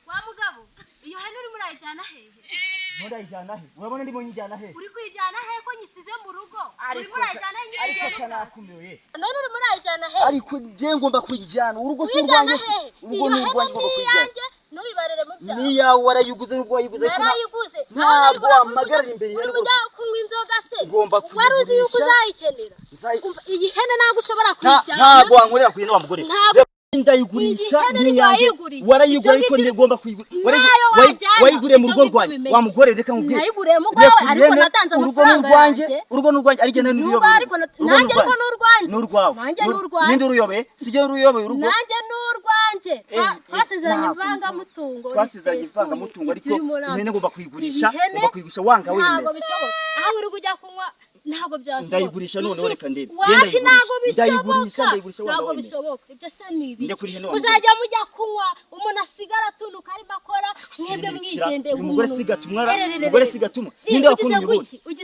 Wa mugabo iyo hene uri murayijyana hehe? Murayijyana he? Urabona ndimo nyijyana he? Uri kwijyana he ko nyisize mu rugo? Uri murayijyana he? Ariko kanakumiye. None uri murayijyana he? Ariko je ngomba kwijyana urugo si urwanjye. Urugo ni urwanjye ngomba kwijyana. Nubibarere mu byaha. Niya warayiguze n'ubwo wayiguze ko. Narayiguze. Ntabwo amagara imbere yari. Uri kunywa inzoga se? Ngomba kwijyana. Wari uzi yuko uzayikenera. Iyi hene ntago ushobora kwijyana. Ntabwo wankorera kuyina wa mugore. Ndayigurisha ntiyanjye warayigura ariko ngomba kuyigura wayiguriye mu rugo rwanjye wa mugore reka nkubwire nayiguriye mu rugo ariko natanze amafaranga urugo n'urwanjye ari genda n'uruyobe nanjye ariko n'urwanjye n'urwawe nanjye n'urwanjye ninde uruyobe sije uruyobe urugo nanjye n'urwanjye twasezeranye ivanga mutungo ariko ihene ngomba kuyigurisha wanga wemera ntabwo bishoboka aho uri kujya kunywa ntabwo byashoboka ndayigurisha none reka ndebe ndayigurisha ntabwo bishoboka ibyo se nibi uzajya mujya kunywa umuntu asigara atunuka arimo akora mwebwe mwigendeye umugore sigatumwa ninde wakunye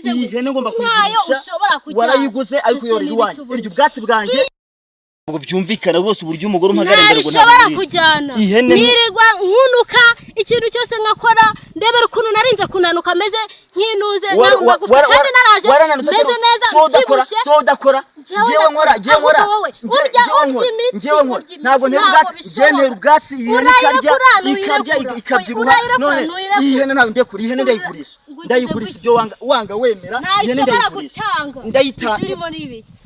iyi hene ngomba kuyigurisha warayiguze ariko yorera iwanjye iryo ubwatsi bwanjye ngo byumvikana bose uburyo umugore umpagarengera ngo ntabwo kujyana nirirwa nkunuka ikintu cyose nkakora ndebera ukuntu narinze kunanuka meze nkinuze kandi naraje meze neza kibushe udakora jewe nkora ntabwo ntera ubwatsi ihene ikarya ikabyibuha none ihene ntabwo ndekura ihene ndayigurisha ibyo wanga wemera ihene ndayigurisha ndayitanga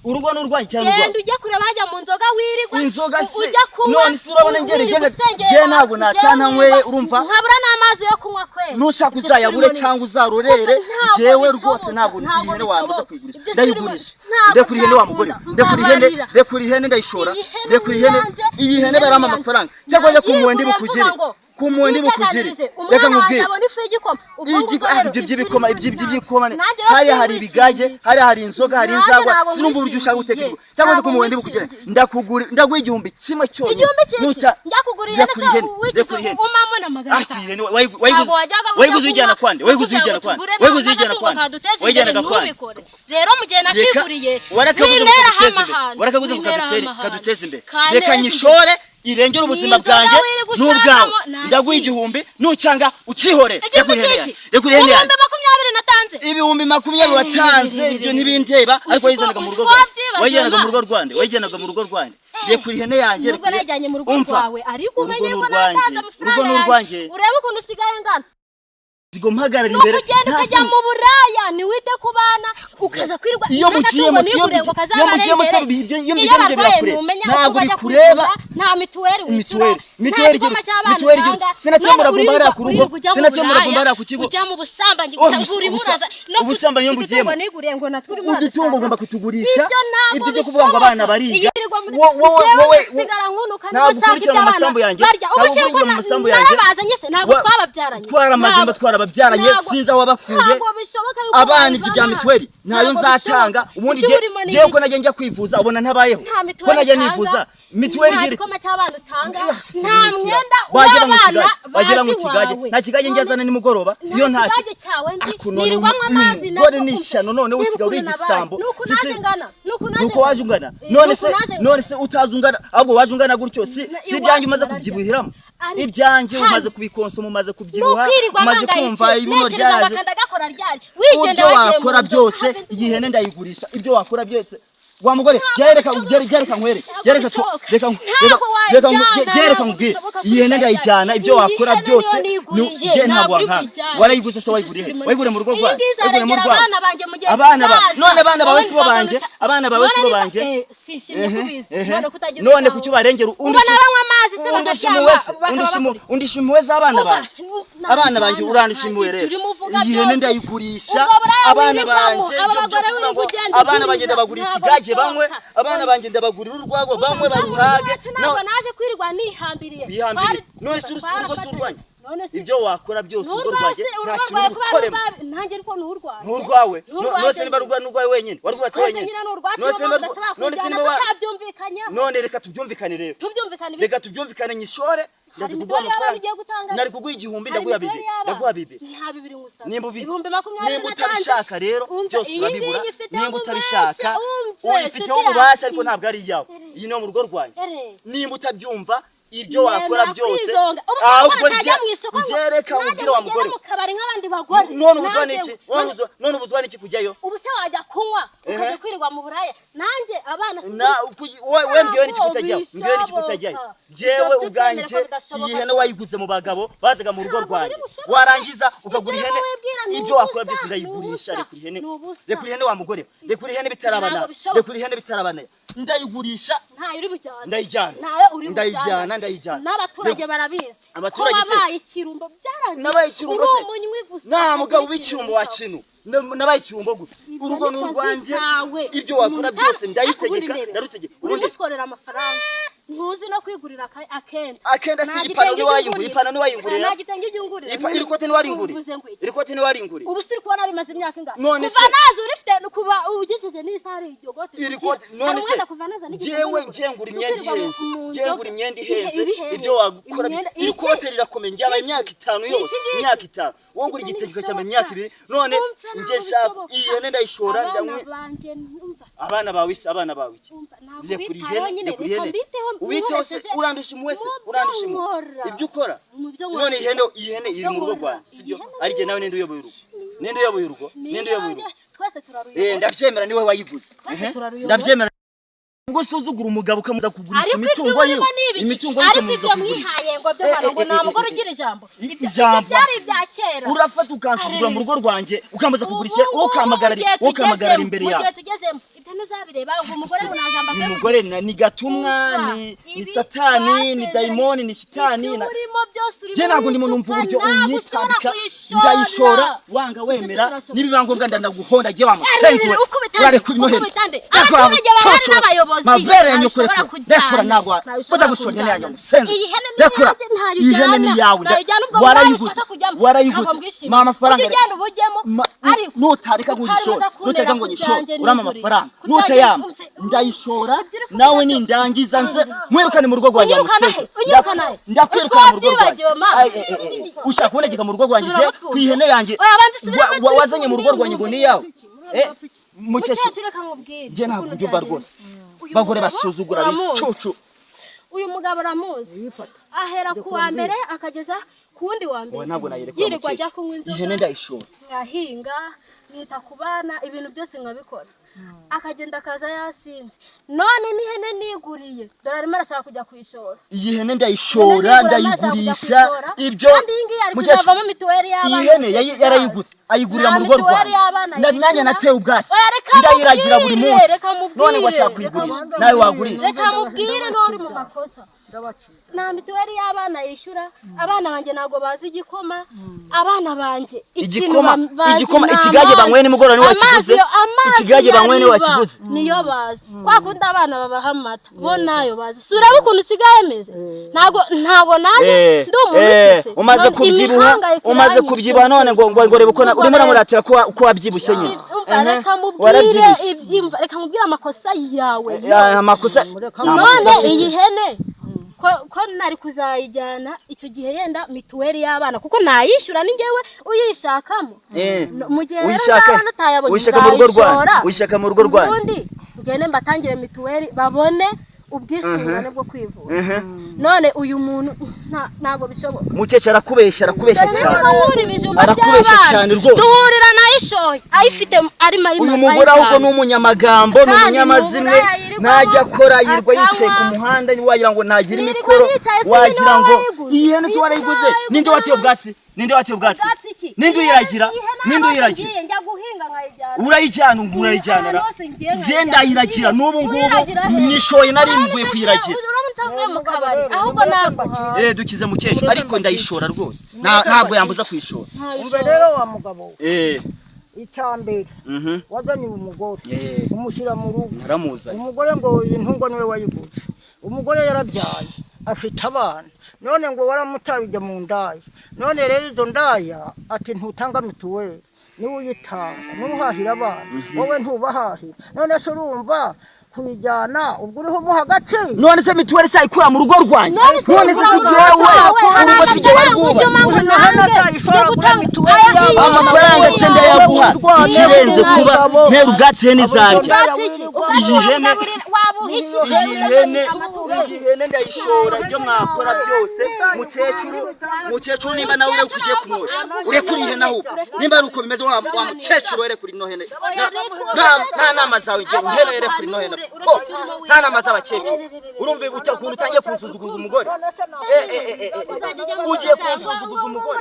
urugo n'urwanjye cyangwa genda ujya kureba hajya mu nzoga wirirwa inzoga se none si urabona je ntabwo natana nkweye urumva nkabura n'amazi yo kunywa kwe nushaka uzayabure cyangwa uzarorere jewe rwose ntabwo ihene wambuza kuyigurisha ndayigurisha ndekura ihene wa mugore ndekura ihene ndayishora ndekura ihene iyi hene barama amafaranga cyangwa je kumuwendi bukugire kumuwendi bukugire reka nkubwire iby'ibikoma hari ibigaje hari inzoga hari inzagwa sinumva uburyo ushaka gutekera cyangwa se kumuwendi bukugire ndaguha igihumbi kimwe cyose nuta ndakugurira nese wigize umamona magana wayiguze ujyana kwande rero mugihe nakiguriye winera hamahana warakaguze ngo kaduteze imbere reka nyishore irengera ubuzima bwanjye n'ubwawe ndaguha igihumbi nucyanga ukihore ibihumbi 20 natanze ibihumbi 20 watanze ibyo ntibindeba ariko wayizanaga mu rugo rwande rekura ihene yanjye ubwo najyanye mu rugo rwawe ariko umenye ko natanze amafaranga urebe ukuntu usigaye ngana Zigo mpagarara imbere ukagenda ukajya mu buraya ni wite ku bana ukaza kwirwa iyo mugiye ntabwo bikureba nta mituweli wishyura mituweli sinakemura gumbara ku rugo sinakemura gumbara ku kigo ujya mu busambanyi gusagura imuraza ubusambanyi yo ngugiyemo niguriye ngo naturi muraza udutungo ngomba kutugurisha ibyo byo kuvuga ngo abana bariga wowe sigara nkunuka n'ubushaka amasambu yanjye ubushyirwa mu masambu yanjye nabazanye se ntabwo twababyaranye twaramazimba twarababyaranye sinza wabakuye abana ibyo bya mituweli nayo nzatanga ubundi giye ko najye njya kwivuza ubona ntabayeho ko najye nivuza mituweli giri ko macyabana utanga nta mwenda w'abana bagera mu kigage nta kigage njyazana ni mugoroba iyo ntashye nirirwa amazi none nishano none usiga uri igisambo nuko wajungana none se utazungana ahubwo wajungana gutyo si byanjye umaze kubyibuhiramo ibyanjye umaze kubikonsoma umaze kubyibuha umaze kumva ibibuno ryaje ibyo wakora byose igihene ndayigurisha ibyo wakora byose wa mugore gereka nkwere gereka nkubwire ihene ndayijyana ibyo wakora byose je ntabwo wankana warayiguze se wayiguriye mu rugo rwanjye abana bawe sibo banje none kuki barengera undishimiwe abana banje urandishimiwe rero ihene ndayigurisha abana banje ndabagurira ikigage bamwe abana banje ndabagurira urwagwa bamwe baruhage ntabwo naje kwirirwa nihambiriye none si urugo surwanye ibyo wakora byose urwo rwanjye nta kintu ukoremo nanjye ariko n'urwawe nose niba rugwa n'urwawe wenyine warwatse wenyine none reka tubyumvikane rero reka tubyumvikane nyishore ndazi kuguha amafaranga nari kuguha igihumbi ndaguha bibi nta bibiri ngusaba nimba 2020 utabishaka rero byose urabibura nimba utabishaka uyifite ububasha ariko ntabwo ari yawe iyi no mu rugo rwanjye nimba utabyumva ibyo wakora byose ahubwo ngereka ubwira wa mugore mukabari nk'abandi bagore none ubuzwa n'iki kujyayo ubu se wajya kunywa ukajya kwirirwa mu buraya nanjye abana we mbwiwe n'iki kutajyayo jewe ubwanje iyi hene wayiguze mu bagabo bazaga mu rugo rwanjye warangiza ukagura ihene ibyo wakora byose ndayigurisha rekura ihene wa mugore rekura ihene bitarabana ndayigurisha ndayijyana n'abaturage barabizi abaturage se nabaye ikirumbo se nta mugabo w'ikirumbo wa kinu nabaye ikirumbo gute urugo n'urwanjye ibyo wakora byose ndayitegeka ndarutegeka uruskorera amafaranga ntuzi no kwigurira akenda si ipano ni wayingurira nagitenge ujyungurira iri kote ni waringurira ubu siri kubona rimaze imyaka ingana kuva nazo urifite kuba ugejeje n'isare iryo gote iri kote none se jewe ngura imyenda ihenze ibyo wagukora iri kote rirakomeye njye imyaka 5 yose imyaka 5 wowe ngura igitegeko cyane imyaka 2 none nje shaka iyi hene ndayishora ndamwe abana bawe iki nje kuri hene ubite se urandusha ibyo ukora none iyi hene iri mu rugo rwanjye sibyo arije nawe ninde uyoboye urugo twese turaruyoboye ndabyemera niwe wayiguze ndabyemera ngo suzugura umugabo ukamuza kugurisha imitungo ye ariko ibyo mwihaye ngo byo hano ngo nta mugore ugira ijambo byari ibya kera urafata ukansuzugura mu rugo rwanjye ukamuza kugurisha ukamagarara imbere yawe mugihe tugezemo ibyo ntuzabireba ngo umugore munajamba kwe umugore ni gatumwa ni satani ni daimoni ni shitani je ntabwo ndimo numva uburyo unyitambika ndayishora wanga wemera nibibangombwa ndaguhonda je wamusenzi we urare kuri noheli abaturage bahari n'abayobozi mabere nyokora dekora nagwa badagushonye nyanyo musenzi dekora ihene ni yawe warayiguze mama amafaranga ugenda ubujyemo ariko nutarika ngishora nutega ngo nyishora urama amafaranga nutayama ndayishora nawe ni ndangiza nze mwirukane mu rugo rwanjye musenzi ndakwirukana mu rugo rwanjye ushaka kuboneka mu rugo rwanjye je kwihene yanjye wazanye mu rugo rwanjye ngo ni yawe mukecuru reka nkubwire je ntabwo mbyumva rwose bagore basuzugura bicucu uyu mugabo ramuzi ahera ku wa mbere akageza kundi wa mbere yirirwa ajya kunywa inzoga ihene ndayishora ngahinga nita kubana ibintu byose nkabikora akagenda akaza yasinze none n'ihene niguriye dore arimo arashaka kujya kwishora iyi hene ndayishora ndayigurisha ibyo mukecuru mituweli y'abana ihene yarayiguze ayigurira mu rugo rwanjye nanya natewe ubwatsi ndayiragira buri munsi none ngo ashaka kuyigurisha nawe wagurisha reka mubwire nori mu makosa na mituweli y'abana yishyura abana banjye nago bazi igikoma abana banjye igikoma ikigage banywe nimugora ni wakiguze ikigage banywe ni wakiguze niyo bazi kwa kundi abana babaha amata bo nayo bazi sura bukuntu sigaye meze ntago naje ndi umusitse umaze kubyibuha none ngo rebe ko urimo namuratira ko wabyibushye nyine reka mubwire amakosa yawe amakosa none iyi hene ko nari kuzayijyana icyo gihe yenda mituweli y'abana kuko nayishyura ni ngewe uyishakamo mu gihe uyishaka mu rugo rwanjye ubundi ngende mbatangire mituweli babone ubwisungane bwo kwivuza none uyu muntu ntago bishoboka mukecuru arakubeshya cyane rwose duhurira nayishoye ayifite ari mayima uyu mugore ahubwo ni umunyamagambo ni umunyamazimwe najya akora yirwa yicaye ku muhanda wagira ngo nagira imikoro wagira ngo iyi hene se warayiguze ninde wateye ubwatsi ninde uyiragira njya guhinga urayijyana je ndayiragira n'ubu ngubu nyishoye nari mvuye kuyiragira dukize mukecuru ariko ndayishora rwose ntabwo yambuza kwishora umve rero wa mugabo icyambere wazanye umugore umushyira mu rugo umugore ngo intungo niwe wayiguze umugore yarabyaye afite abana none ngo waramutabije mu ndaya none rero izo ndaya ati ntutanga mituweli niwe uyitanga nuhahira abana wowe ntubahahira none se urumva kuyijyana ubwo uriho umuha agace. None se mituweli se ayikura mu rugo rwanjye, none se sijewe urugo sije warwubatse. Amafaranga se ndayaguha kirenze kuba ntera ubwatsi ihene zarya. Ihene ndayishora ibyo mwakora byose. Mukecuru nimba nawe ure kugiye kumwosha ure kuri ihene aho nimba ari uko bimeze wa mukecuru ere kuri no hene nta nama zawe ihene ere kuri no hene ko nta nama z'abakecuru. Urumva ukuntu utangiye kunsuzuguza umugore ugiye kunsuzuguza umugore.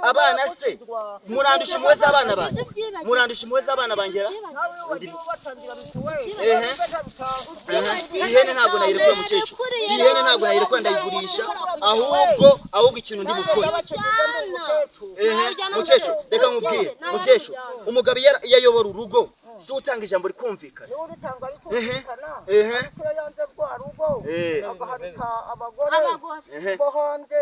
Abana se murandusha impuhwe z'abana banjye, murandusha impuhwe z'abana bangera. Ihene ntabwo nayirekura mukecuru, ihene ntabwo nayirekura ndayigurisha, ahubwo ikintu ndi gukora. Mukecuru reka nkubwire, mukecuru umugabo yayobora urugo si utanga ijambo rikumvikana. Agaharika abagore bo hanze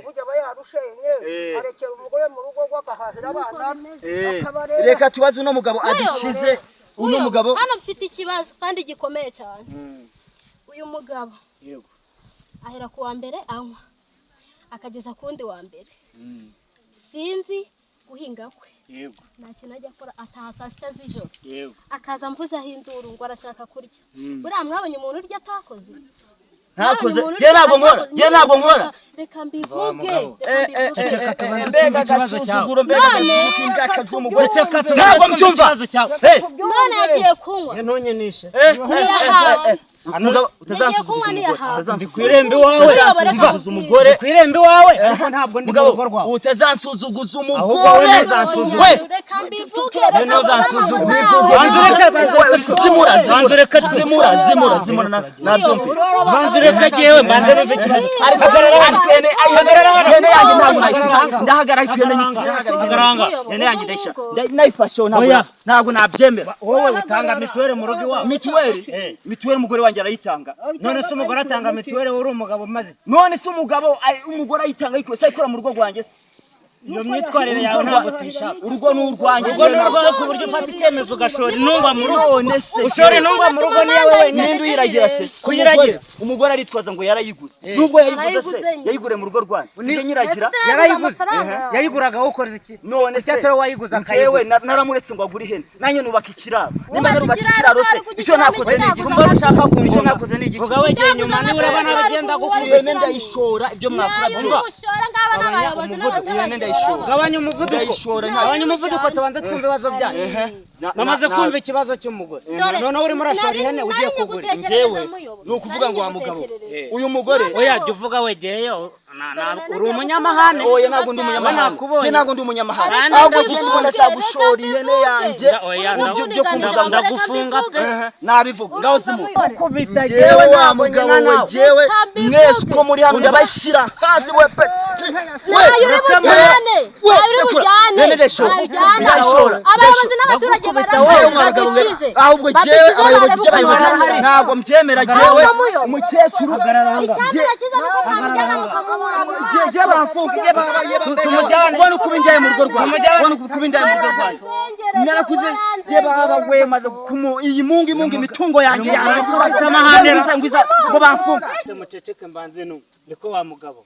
burya aba yarushenye arekera umugore mu rugo rw'agahahira abana. Reka tubaze uno mugabo adukize. Uno mugabo hano mfite ikibazo kandi gikomeye cyane. Uyu mugabo ahera ku wa mbere anywa akageza kundi wa mbere. Sinzi guhinga kwe. Nta kintu ajya akora, ataha saa sita z'ijoro akaza mvuza hinduru ngo arashaka kurya. Buriya mwabonye umuntu urya atakoze? ntakoze je ntabwo nkora. Reka mbivuge. Mbega gasuzuguro, mbega gasuzuguro kazumugore. Ntabwo mbyumva. None yagiye kunywa. Ntonyenishe. Umugabo utazansuzuguza umugore. Ndikwirembe wawe. Utazansuzuguza umugore. Ndikwirembe wawe. Ariko ntabwo ndi mu rugo rwawe. Utazansuzuguza umugore. Reka mbivuge. Zimura nabyumva. Banzureka jewe mbanze bave kibazo. Ihene yanjye ntabwo nayisiga. Ndahagarara ihene yanjye ndayisha. Nayifashe ntabwo nabyemera. Wowe utanga mituweli mu rugo iwawe. Mituweli umugore wanjye arayitanga. None se umugore atanga mituweli uri umugabo maze iki? None se umugore ayitanga ariko se ikora mu rugo rwanjye se? Iyo myitwarire yawe ntabwo tuyishaka. Urugo n'urwanjye. Urugo n'urwawe ku buryo ufata icyemezo ugashora intungwa mu rugo. Ushora intungwa mu rugo niyo wewe ninde uyiragira se? Kuyiragira. Umugore aritwaza ngo yarayiguze. Nubwo yayiguze se yayigure mu rugo rwanjye. Nije nyiragira yarayiguze. Yayiguraga ukoze iki? None se cyatero wayiguze akayewe naramuretse ngo agure ihene. Nanjye nubaka ikiraro. Nimba nubaka ikiraro se icyo nakoze ni igiki? Kumba ushaka icyo nakoze ni igiki? Vuga wegeye nyuma ni urabana bagenda gukura. Ihene ndayishora ibyo mwakora byo. Ihene ndayishora. Gabanya umuvuduko tubanze twumve ibibazo byanyu. Namaze kumva ikibazo cy'umugore. None uri murashora ihene ugiye kugura. Njyewe nukuvuga ngo wa mugabo uyu mugore oya jya uvuga wegeyeyo uri umunyamahane. Oya ntabwo ndi umunyamahane. Ntabwo ndi umunyamahane. Ahubwo gisuko ndashaka gushora ihene yanjye. Ndagufunga pe. Nabivuga ngaho zimu. Ukubita jewe wa mugabo we jewe mwese uko muri hano ndabashira hasi we pe. Abayobozi n'abaturage baramukize. Ahubwo jewe abayobozi by'abayobozi ntabwo mbyemera jewe umukecuru. Je bamfunga ubona uko binjaye mu rugo rwawe. Ubona uko binjaye mu rugo rwawe. Narakuze je baba we maze iyi mungi imitungo yanjye ngo bamfunga. Muceceke mbanze niko wa mugabo.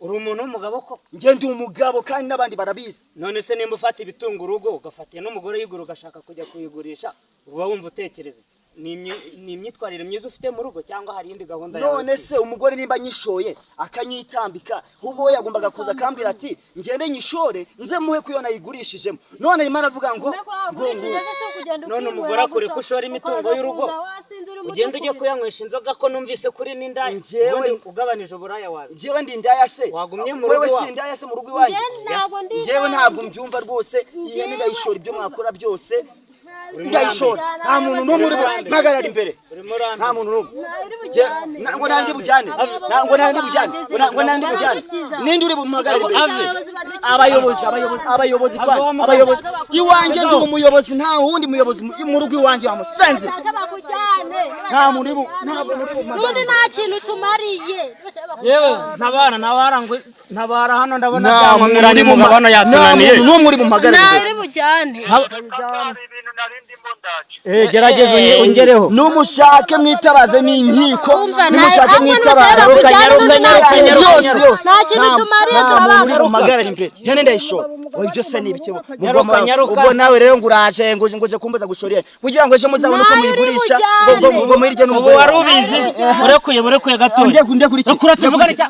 Uri umuntu w'umugabo ko? Nge ndi umugabo kandi n'abandi barabizi. None se nimba ufata ibitunga urugo ugafatiye n'umugore yigura ugashaka kujya kuyigurisha uba wumva utekereza ni imyitwarire myiza ufite mu rugo cyangwa hari indi gahunda yawe? None se umugore nimba nyishoye akanyitambika ahubwo we yagombaga kuza akambwira ati ngende nyishore nze muhe kuyo nayigurishijemo. None arimo aravuga ngo none umugore akure kushora imitungo y'urugo ugenda ujye kuyanywesha inzoga ko numvise kuri n'indaya. Njyewe ugabanije uburaya wawe. Njyewe ndi indaya se? Wagumye mu rugo wewe si indaya se mu rugo iwanjye? Njyewe ntabwo mbyumva rwose. Ihene ndayishora ibyo mwakora byose. Ndayishora nta muntu n'umwe uri mpagarara imbere. Nta muntu n'umwe. Ngo nandi bujyane. Ngo nandi bujyane. Ninde uri bumpagarara imbere? Abayobozi iwanjye ndi umuyobozi nta wundi muyobozi mu rugo iwanjye wamusenze. Nta muntu uri n'undi nta kintu tumariye. Yewe ntabara hano ndabona byamumiranye mu mabano yatunaniye. N'umwe uri bumpagarara. Nta uri bujyane. ibintu narindi mbona gerageza ungereho. Numushake mwitabaze n'inkiko. Numushake mwitabaze. Nta kintu tumariye turabaka. Magara imbere. Hene ndayishora. Oya ibyo se nibike. Ubwo nawe rero nguraje ngoje kumbuza gushorera. Kugira ngo ejo muzabone ko muyigurisha ngo murirye n'umugore. Wari ubizi. Urekuye gato. Ndekure iki?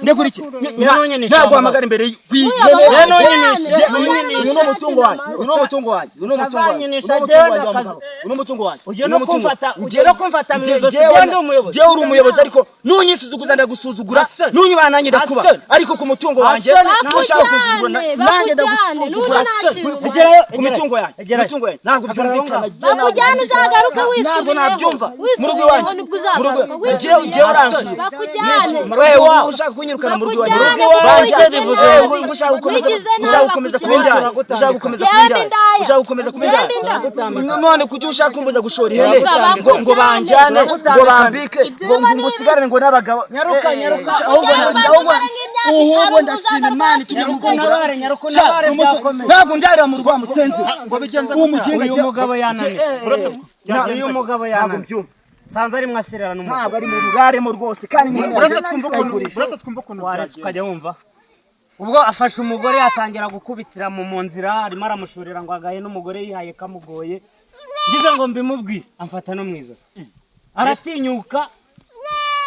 Ndekure iki? Ntabwo amagara imbere uno mutungo wanjye. Ugera kumfata mwizo sigende umuyobozi. Je uri umuyobozi ariko nunyisuzuguza ndagusuzugura. Nunyibana nanjye ndakuba. Ariko ku mutungo wanjye ushaka kuzugura nanjye ndagusuzugura. Ku mitungo yanjye. Ntabwo byumvikana. Bakujyana uzagaruka wisubiye. Ntabwo nabyumva. Mu rugo iwanjye. Je uransuye. Wewe ushaka kunyirukana mu rugo iwanjye. Banjye bivuze ngo ushaka gukomeza kubinjana. Ushaka gukomeza kubinjana. None kuki ushaka kumbuza gushora ihene ngo banjyane ngo bambike ngo usigarane ngo n'abagabo. Ahubwo ndashima Imana itumye mukundana. Ntabwo ndarira mu rwa musenzi ngo bigenze uyu mugabo yananiye. Sanza ari mwasirana n'umugabo. Ntabwo ari mu ruraremo rwose kandi uretse twumva ukuntu ukajya wumva. Ubwo afashe umugore yatangira gukubitira mu nzira arimo aramushorera ngo agaye n'umugore yihaye kamugoye. Ngize ngo mbimubwire amfata no mwizosi. Aratinyuka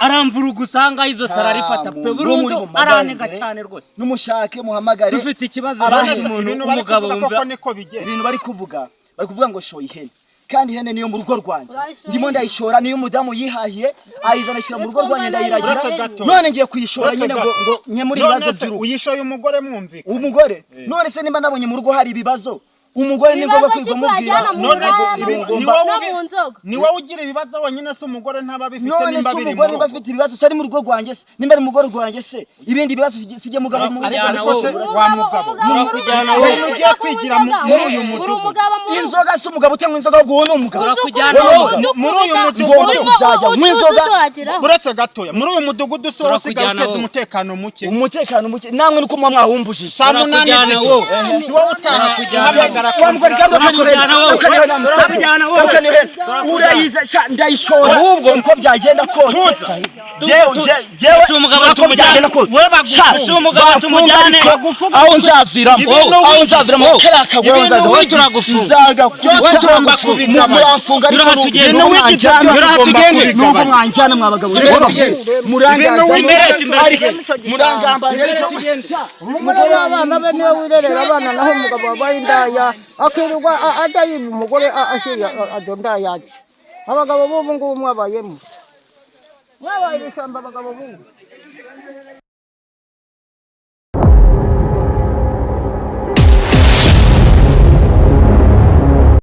aramvuruga usanga izo sararifata pe burundu aranega cyane rwose. Numushake muhamagare. Dufite ikibazo abandi umuntu umugabo wumva ibintu bari kuvuga ngo shoye ihene. Kandi ihene niyo mu rugo rwanjye. Ndimo ndayishora niyo umudamu yihahiye ayizana shyira mu rugo rwanjye ndayiragira. None ngiye kuyishora nyine ngo nyemuri ibibazo by'urugo. Uyishoye umugore mwumvika. Umugore none se nimba nabonye mu rugo hari ibibazo. Umugore ni ngombwa kwigwa mubwira ni wowe ugira ibibazo wenyine se umugore ntaba bifite nimba biri umugore bafite ibibazo sari mu rugo rwanjye se nimba ari umugore rwanjye se ibindi bibazo sije mugabo mu wa mugabo murakujyana wowe ugiye kwigira muri uyu mudugudu inzoga se umugabo cyangwa inzoga guho no umugabo murakujyana muri uyu mudugudu uzajya mu inzoga buretse gatoya muri uyu mudugudu se usigaye uteza umutekano muke namwe nuko mwa mwawumbujije samunani wowe si wowe utakujyana urayize ndayishora uko byagenda kose aho nzavira mwanjyana mwabagabo abana be niwe wirerera abana naho umugabo wabaye indaya akirirwa ajya yiba umugore ashyira adonda yaje abagabo b'ubu ngubu mwabayemo mwabaye ibishyamba abagabo b'ubu